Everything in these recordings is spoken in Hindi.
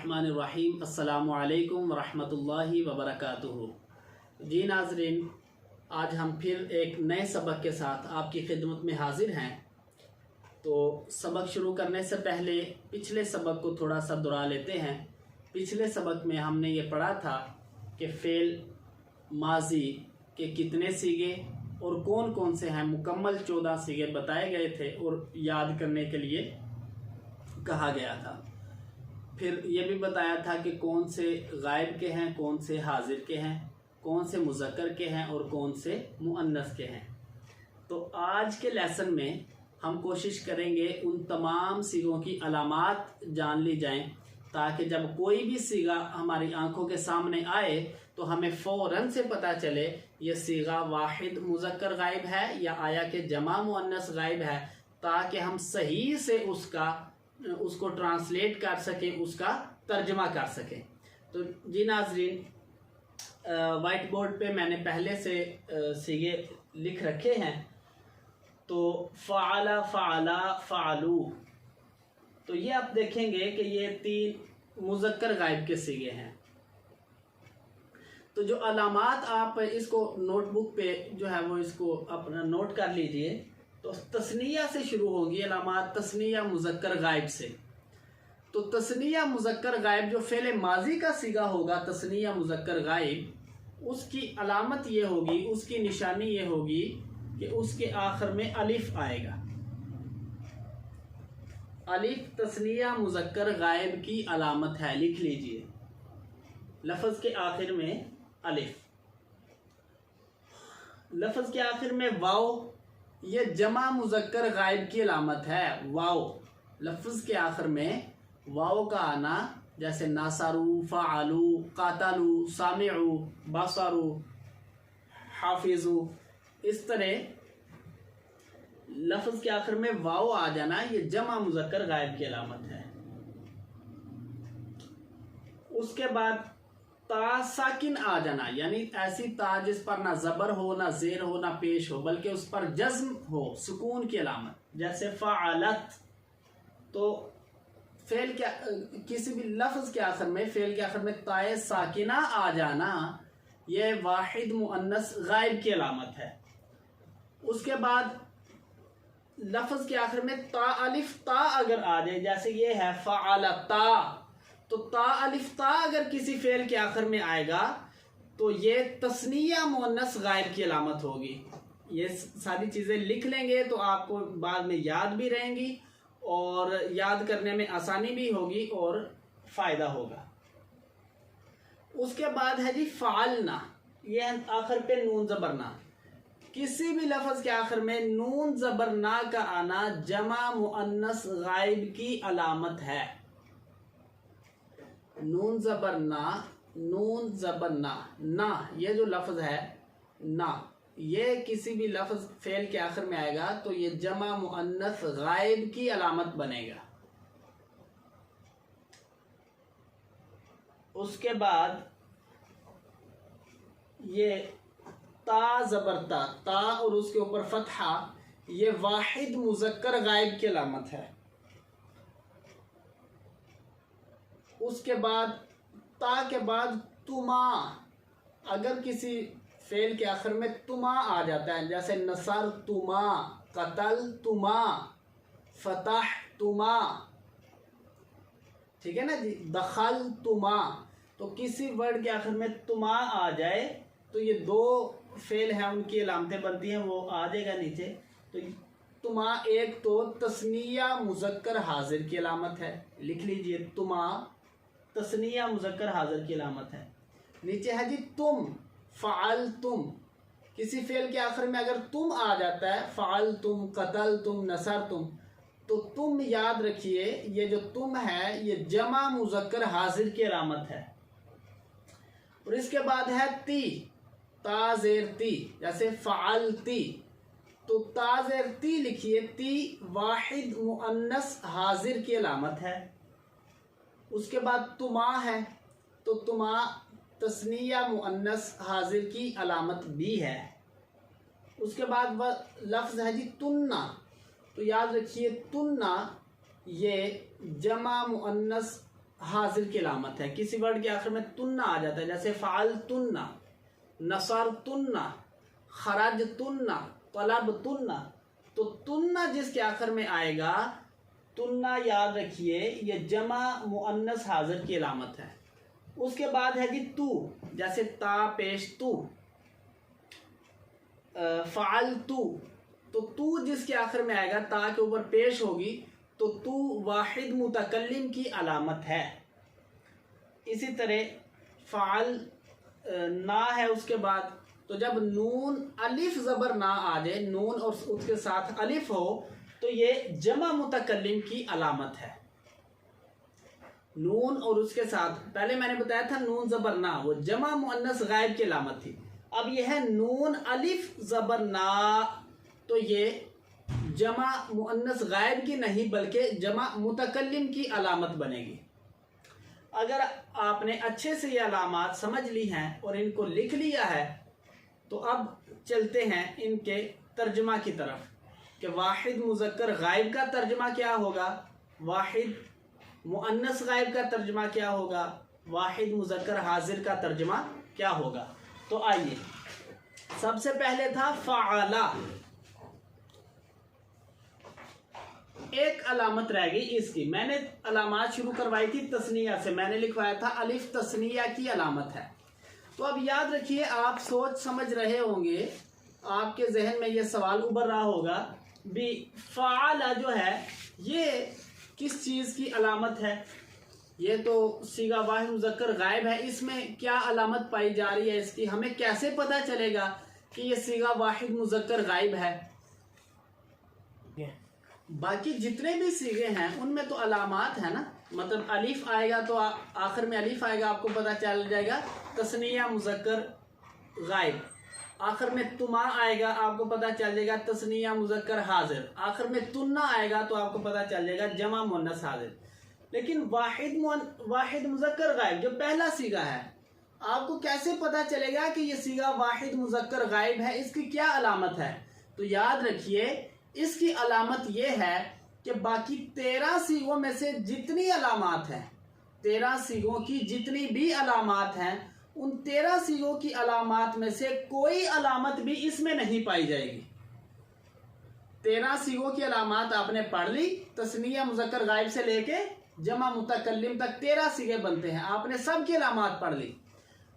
बिस्मिल्लाहिर्रहमानिर्रहीम। अस्सलामु अलैकुम वरहमतुल्लाहि वबरकातुहू। जी नाज़रीन, आज हम फिर एक नए सबक के साथ आपकी खिदमत में हाजिर हैं। तो सबक शुरू करने से पहले पिछले सबक को थोड़ा सा दोहरा लेते हैं। पिछले सबक में हमने ये पढ़ा था कि फ़ेल माजी के कितने सीगे और कौन कौन से हैं। मुकम्मल 14 सीगे बताए गए थे और याद करने के लिए कहा गया था। फिर ये भी बताया था कि कौन से गायब के हैं, कौन से हाजिर के हैं, कौन से मुज़क्कर के हैं और कौन से मुअन्नस के हैं। तो आज के लेसन में हम कोशिश करेंगे उन तमाम सीगों की अलामात जान ली जाएं, ताकि जब कोई भी सीगा हमारी आंखों के सामने आए तो हमें फ़ौरन से पता चले ये सीगा वाहिद मुज़क्कर गायब है या आया कि जमा मुअन्नस गायब है, ताकि हम सही से उसको ट्रांसलेट कर सकें, उसका तर्जमा कर सकें। तो जी नाज़रीन, वाइट बोर्ड पे मैंने पहले से सीगे लिख रखे हैं। तो फ़अला, फ़अला, फ़अलू, तो ये आप देखेंगे कि ये 3 मुज़क्कर गायब के सीगे हैं। तो जो अलामात, आप इसको नोटबुक पे जो है वो इसको अपना नोट कर लीजिए। तो तस्निया से शुरू होगी अलामात, तस्निया मुज़क्कर गायब से। तो तस्निया मुज़क्कर गायब जो फ़ेल माजी का सीगा होगा, तस्निया मुज़क्कर गायब, उसकी अलामत ये होगी, उसकी निशानी ये होगी कि उसके आखिर में अलिफ आएगा। अलिफ तस्निया मुज़क्कर गायब की अलामत है, लिख लीजिए। लफ्ज़ के आखिर में अलिफ, लफ्ज़ के आखिर में वाव, ये जमा मुज़क्कर गायब की अलामत है। वाव, लफ्ज़ के आखिर में वाव का आना, जैसे नासारू, फ़अलू, क़ातलू, सामिऊ, बसरू, हाफिज़ू, इस तरह लफ्ज़ के आखिर में वाव आ जाना, ये जमा मुज़क्कर गायब की अलामत है। उसके बाद ता साकिन आ जाना, यानी ऐसी ता जिस पर ना ज़बर हो, ना ज़ेर हो, ना पेश हो, बल्कि उस पर जज़्म हो, सुकून की अलामत, जैसे फ़अलत। तो फ़ेल क्या, किसी भी लफ्ज़ के आखिर में, फ़ेल के आखिर में ताए साकिना आ जाना, यह वाहिद मुअन्नस गायब की अलामत है। उसके बाद लफ्ज़ के आखिर में ता अलिफ ता अगर आ जाए, जैसे ये है फ़अलता, तो ता अलिफ ता अगर किसी फ़ेल के आखिर में आएगा तो ये तस्निया मुअन्नस गायब की अलामत होगी। ये सारी चीज़ें लिख लेंगे तो आपको बाद में याद भी रहेंगी और याद करने में आसानी भी होगी और फ़ायदा होगा। उसके बाद है जी फ़अलना, ये आखिर पे नून ज़बर ना। किसी भी लफ्ज़ के आखिर में नून ज़बर ना का आना जमा मुअन्नस गायब की अलामत है। नून ज़बर ना, नून ज़बर ना, ना ये जो लफ्ज़ है ना, ये किसी भी लफ्ज़ फ़ेल के आखिर में आएगा तो ये जमा मुअन्नस गायब की अलामत बनेगा। उसके बाद ये ता ज़बर ता, ता और उसके ऊपर फ़तहा, ये वाहिद मुज़क्कर गायब की अलामत है। उसके बाद ता के बाद तुमा, अगर किसी फ़ेल के आखिर में तुमा आ जाता है, जैसे नसर तुमा, कतल तुमा, फतह तुमा, ठीक है ना जी, दखल तुमा, तो किसी वर्ड के आखिर में तुमा आ जाए तो ये 2 फ़ेल हैं, उनकी अलामतें बनती हैं, वो आ जाएगा नीचे। तो तुमा एक तो तस्निया मुज़क्कर हाजिर की अलामत है, लिख लीजिए, तुमा तस्निया मुज़क्कर हाजिर की अलामत है। नीचे है जी तुम, फ़अल तुम, किसी फ़ेल के आखिर में अगर तुम आ जाता है, फ़अल तुम, कतल तुम, नसर तुम, तो तुम याद रखिए ये जो तुम है ये जमा मुज़क्कर हाजिर की अलामत है। और इसके बाद है ती, ता ज़ेर ती, जैसे फ़अलती, तो ता ज़ेर ती लिखिए, ती वाहिद मुअन्नस हाजिर की अलामत है। उसके बाद तुमा है, तो तुमा तस्निया मुअन्नस हाजिर की अलामत भी है। उसके बाद वह लफ्ज़ है जी तुन्ना, तो याद रखिए तुन्ना ये जमा मुअन्नस हाजिर की अलामत है। किसी वर्ड के आखिर में तुन्ना आ जाता है, जैसे फ़ाल तुन्ना, नसर तुन्ना, खराज तुन्ना, तलब तुन्ना। तो तुन्ना जिसके आखिर में आएगा, तुन्ना याद रखिए ये जमा मुअन्नस हाजिर की अलामत है। उसके बाद है जी तू, जैसे ता पेश तू, फ़ाल तू। तो तू जिसके आखिर में आएगा, ता के ऊपर पेश होगी, तो तू वाहिद मुतकल्लिम की अलामत है। इसी तरह फ़ाल ना है उसके बाद, तो जब नून अलिफ ज़बर ना आ जाए, नून और उसके साथ अलिफ हो, तो ये जमा मुतकल्लिम की अलामत है। नून और उसके साथ, पहले मैंने बताया था नून ज़बर ना वो जमा मुअन्नस गायब की अलामत थी। अब यह है नून अलिफ ज़बर ना, तो ये जमा मुअन्नस गायब की नहीं बल्कि जमा मुतकल्लिम की अलामत बनेगी। अगर आपने अच्छे से ये अलामात समझ ली हैं और इनको लिख लिया है, तो अब चलते हैं इनके तर्जमा की तरफ कि वाहिद मुज़क्कर गायब का तर्जमा क्या होगा, वाहिद मुअन्नस गायब का तर्जमा क्या होगा, वाहिद मुज़क्कर हाजिर का तर्जमा क्या होगा। तो आइए, सबसे पहले था फ़अला, एक अलामत रह गई इसकी। मैंने अलामत शुरू करवाई थी तस्निया से, मैंने लिखवाया था अलिफ तस्निया की अलामत है। तो अब याद रखिए, आप सोच समझ रहे होंगे, आपके जहन में ये सवाल उभर रहा होगा भी फ़अला जो है ये किस चीज़ की अलामत है, ये तो सीगा वाहिद मुज़क्कर गायब है, इसमें क्या अलामत पाई जा रही है इसकी, हमें कैसे पता चलेगा कि ये सीगा वाहिद मुज़क्कर गायब है। बाकी जितने भी सीगे हैं उनमें तो अलामात है ना, मतलब अलिफ आएगा तो आखिर में अलिफ आएगा, आपको पता चल जाएगा तस्निया मुज़क्कर गायब। आखिर में तुमा आएगा, आपको पता चल जाएगा तस्निया मुज़क्कर हाजिर। आखिर में तुन्ना आएगा तो आपको पता चल जाएगा जमा मुअन्नस हाजिर। लेकिन वाहिद मुज़क्कर गायब जो पहला सीगा है, आपको कैसे पता चलेगा कि ये सीगा वाहिद मुज़क्कर गायब है, इसकी क्या अलामत है। तो याद रखिए, इसकी अलामत यह है कि बाकी 13 सीगों में से जितनी अलामात हैं, 13 सीगों की जितनी भी अलामात हैं, उन 13 सीगों की अलामात में से कोई अलामत भी इसमें नहीं पाई जाएगी। 13 सीगों की अलामात आपने पढ़ ली, तस्निया मुज़क्कर गायब से लेके जमा मुतकल्लिम तक 13 सीगे बनते हैं, आपने सब की अलामात पढ़ ली।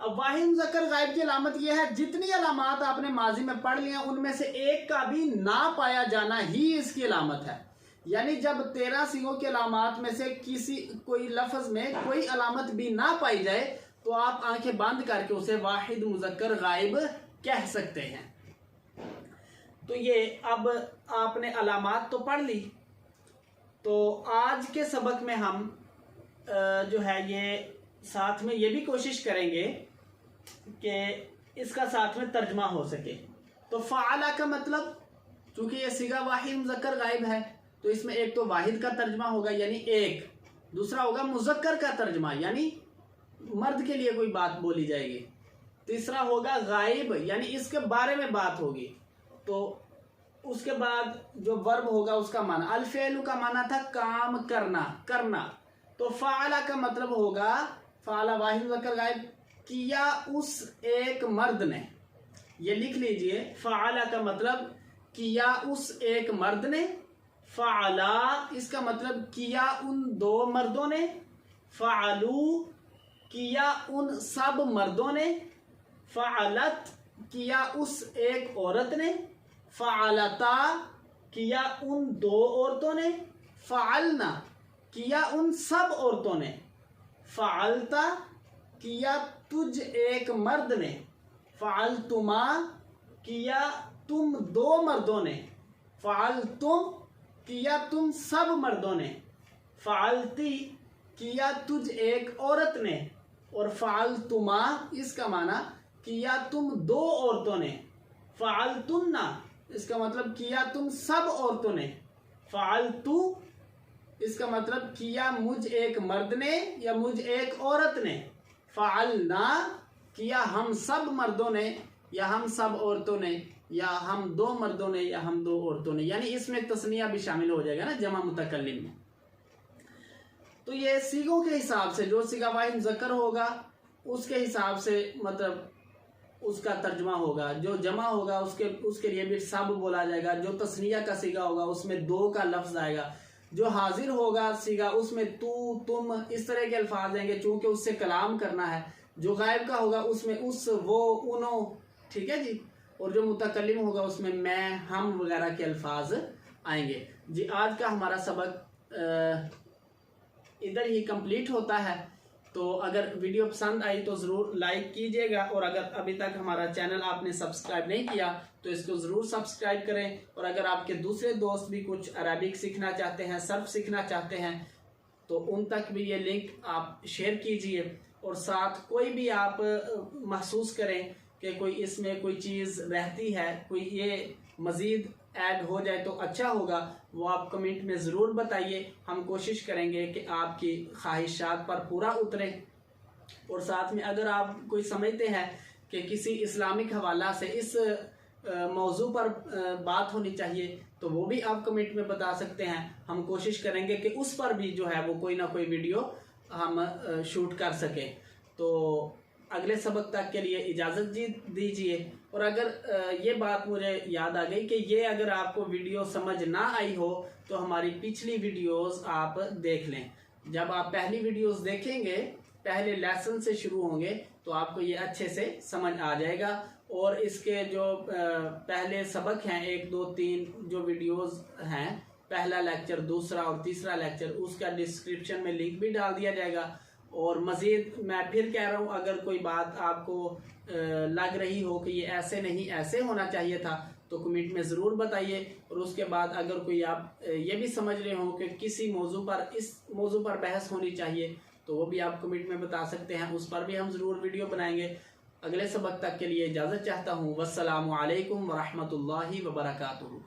अब वाहिद मुज़क्कर गायब की अलामत यह है, जितनी अलामात आपने माजी में पढ़ लिया उनमें से एक का भी ना पाया जाना ही इसकी अलामत है। यानी जब 13 सीगों की अलामात में से कोई लफ्ज़ में कोई अलामत भी ना पाई जाए, तो आप आंखें बंद करके उसे वाहिद मुज़क्कर गायब कह सकते हैं। तो ये अब आपने अलामात तो पढ़ ली। तो आज के सबक में हम जो है ये साथ में ये भी कोशिश करेंगे कि इसका साथ में तर्जमा हो सके। तो फ़अला का मतलब, चूंकि ये सीगा वाहिद मुज़क्कर गायब है, तो इसमें एक तो वाहिद का तर्जमा होगा यानी एक, दूसरा होगा मुज़क्कर का तर्जमा यानी मर्द के लिए कोई बात बोली जाएगी, तीसरा होगा गायब यानी इसके बारे में बात होगी। तो उसके बाद जो वर्ब होगा उसका माना, अल फ़ेलु का माना था काम करना, करना। तो फ़अला का मतलब होगा, फ़अला वाहिद मुज़क्कर गायब, किया उस एक मर्द ने। ये लिख लीजिए, फ़अला का मतलब किया उस एक मर्द ने, फ़अला इसका मतलब किया उन दो मर्दों ने, फ़अलू किया उन सब मर्दों ने, फ़अलत किया उस एक औरत ने, फ़अलता किया उन दो औरतों ने, फ़अलना किया उन सब औरतों ने, फ़अलता किया तुझ एक मर्द ने, फ़अलतुमा किया तुम दो मर्दों ने, फ़अलतुम किया तुम सब मर्दों ने, फ़अलती किया तुझ एक औरत ने, और फ़अलतुमा इसका माना किया तुम दो औरतों ने, फ़अलतुन्ना इसका मतलब किया तुम सब औरतों ने, फ़अलतु इसका मतलब किया मुझ एक मर्द ने या मुझ एक औरत ने, फ़अलना किया हम सब मर्दों ने या हम सब औरतों ने, या हम दो मर्दों ने या हम दो औरतों ने, यानी इसमें तस्निया भी शामिल हो जाएगा ना जमा मुतकल्लिम में। तो ये सीगों के हिसाब से जो सीगा वाहिद मुज़क्कर होगा उसके हिसाब से मतलब उसका तर्जुमा होगा। जो जमा होगा उसके लिए भी सब बोला जाएगा। जो तस्निया का सीगा होगा उसमें दो का लफ्ज आएगा। जो हाजिर होगा सीगा उसमें तू तुम इस तरह के अल्फाज आएंगे चूंकि उससे कलाम करना है। जो गायब का होगा उसमें उस वो उनो, ठीक है जी। और जो मुतकल्लिम होगा उसमें मैं हम वगैरह के अल्फाज आएंगे जी। आज का हमारा सबक इधर ही कंप्लीट होता है। तो अगर वीडियो पसंद आई तो ज़रूर लाइक कीजिएगा, और अगर अभी तक हमारा चैनल आपने सब्सक्राइब नहीं किया तो इसको ज़रूर सब्सक्राइब करें। और अगर आपके दूसरे दोस्त भी कुछ अरबिक सीखना चाहते हैं, सर्फ सीखना चाहते हैं, तो उन तक भी ये लिंक आप शेयर कीजिए। और साथ कोई भी आप महसूस करें कि कोई इसमें कोई चीज़ रहती है, कोई ये मज़ीद ऐड हो जाए तो अच्छा होगा, वो आप कमेंट में ज़रूर बताइए। हम कोशिश करेंगे कि आपकी ख्वाहिशात पर पूरा उतरें। और साथ में अगर आप कोई समझते हैं कि किसी इस्लामिक हवाला से इस मौजू पर बात होनी चाहिए तो वो भी आप कमेंट में बता सकते हैं। हम कोशिश करेंगे कि उस पर भी जो है वो कोई ना कोई वीडियो हम शूट कर सकें। तो अगले सबक तक के लिए इजाज़त दीजिए। और अगर ये बात मुझे याद आ गई कि ये अगर आपको वीडियो समझ ना आई हो तो हमारी पिछली वीडियोस आप देख लें। जब आप पहली वीडियोस देखेंगे, पहले लेसन से शुरू होंगे, तो आपको ये अच्छे से समझ आ जाएगा। और इसके जो पहले सबक हैं 1, 2, 3 जो वीडियोस हैं, पहला लेक्चर, दूसरा और तीसरा लेक्चर, उसका डिस्क्रिप्शन में लिंक भी डाल दिया जाएगा। और मज़ीद मैं फिर कह रहा हूँ, अगर कोई बात आपको लग रही हो कि ये ऐसे नहीं ऐसे होना चाहिए था तो कमेंट में ज़रूर बताइए। और उसके बाद अगर कोई आप ये भी समझ रहे हो कि किसी मौजू पर, इस मौजू पर बहस होनी चाहिए, तो वो भी आप कमेंट में बता सकते हैं, उस पर भी हम ज़रूर वीडियो बनाएंगे। अगले सबक तक के लिए इजाज़त चाहता हूँ। वस्सलामु अलैकुम वरहमतुल्लाहि वबरकातुहू।